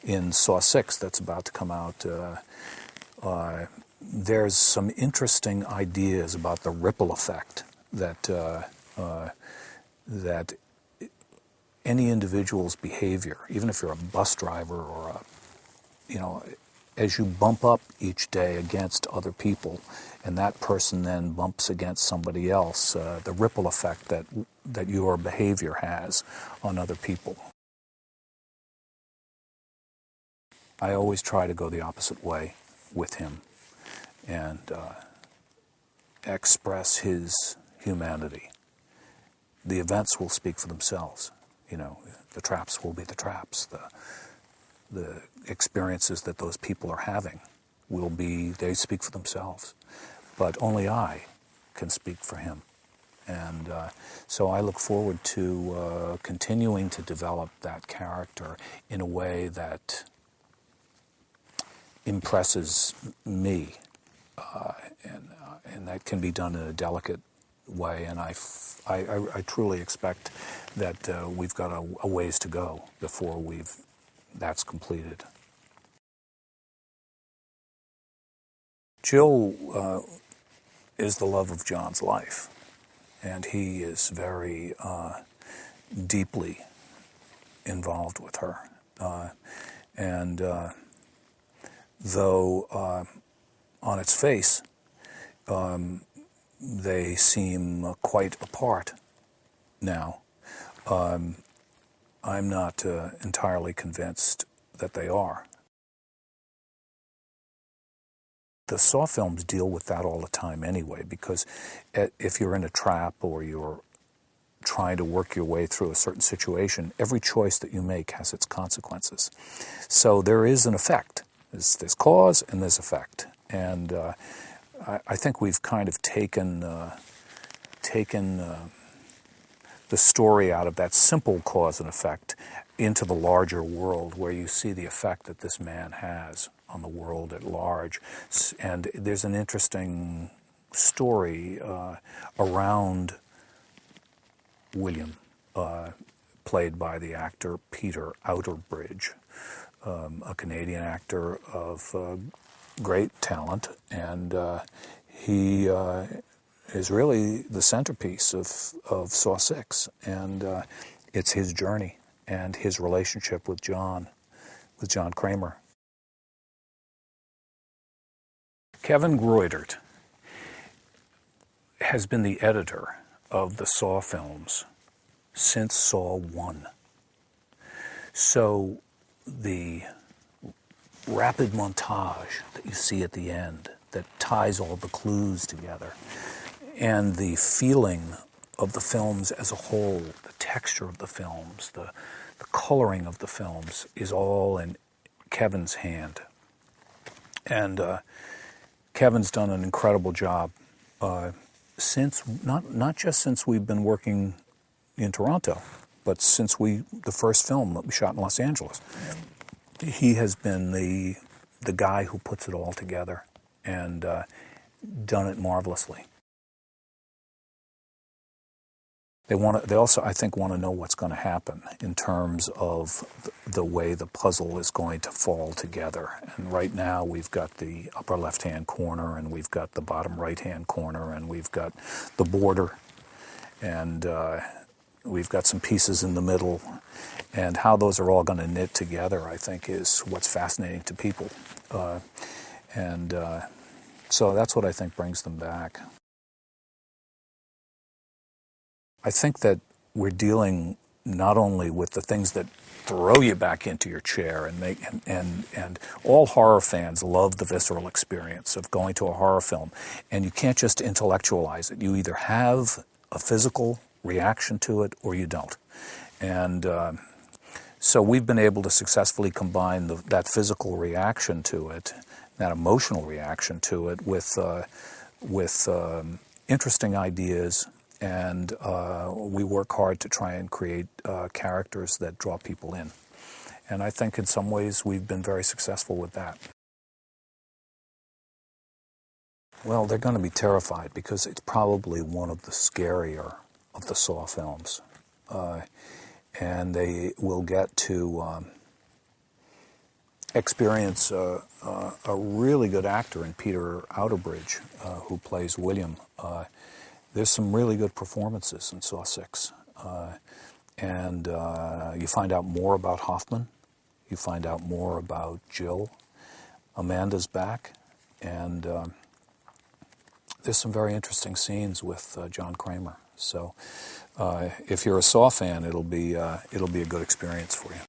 in Saw 6 that's about to come out, there's some interesting ideas about the ripple effect that that any individual's behavior, even if you're a bus driver or as you bump up each day against other people, and that person then bumps against somebody else, the ripple effect that your behavior has on other people. I always try to go the opposite way with him and express his humanity. The events will speak for themselves. The traps will be the traps. The experiences that those people are having they speak for themselves. But only I can speak for him. And so I look forward to continuing to develop that character in a way that impresses me, and that can be done in a delicate way. And I truly expect that we've got a ways to go before that's completed. Jill is the love of John's life, and he is very deeply involved with her. And though on its face they seem quite apart now, I'm not entirely convinced that they are. The Saw films deal with that all the time anyway, because if you're in a trap or you're trying to work your way through a certain situation, every choice that you make has its consequences. So there is an effect. There's cause and there's effect. And I think we've kind of taken the story out of that simple cause and effect into the larger world, where you see the effect that this man has on the world at large. And there's an interesting story around William, played by the actor Peter Outerbridge, a Canadian actor of great talent, and he is really the centerpiece of Saw 6, and it's his journey and his relationship with John Kramer. Kevin Greutert has been the editor of the Saw films since Saw 1. So the rapid montage that you see at the end that ties all the clues together, and the feeling of the films as a whole, the texture of the films, the coloring of the films, is all in Kevin's hand. And Kevin's done an incredible job since, not just since we've been working in Toronto, but since the first film that we shot in Los Angeles. He has been the guy who puts it all together and done it marvelously. They also, I think, want to know what's going to happen in terms of the way the puzzle is going to fall together. And right now we've got the upper left-hand corner, and we've got the bottom right-hand corner, and we've got the border, and we've got some pieces in the middle. And how those are all going to knit together, I think, is what's fascinating to people. So that's what I think brings them back. I think that we're dealing not only with the things that throw you back into your chair and all horror fans love the visceral experience of going to a horror film, and you can't just intellectualize it. You either have a physical reaction to it or you don't. And so we've been able to successfully combine that physical reaction to it, that emotional reaction to it, with interesting ideas. And we work hard to try and create characters that draw people in. And I think in some ways we've been very successful with that. Well, they're going to be terrified because it's probably one of the scarier of the Saw films. And they will get to experience a really good actor in Peter Outerbridge, who plays William. There's some really good performances in Saw 6. And you find out more about Hoffman. You find out more about Jill. Amanda's back. And there's some very interesting scenes with John Kramer. So if you're a Saw fan, it'll be a good experience for you.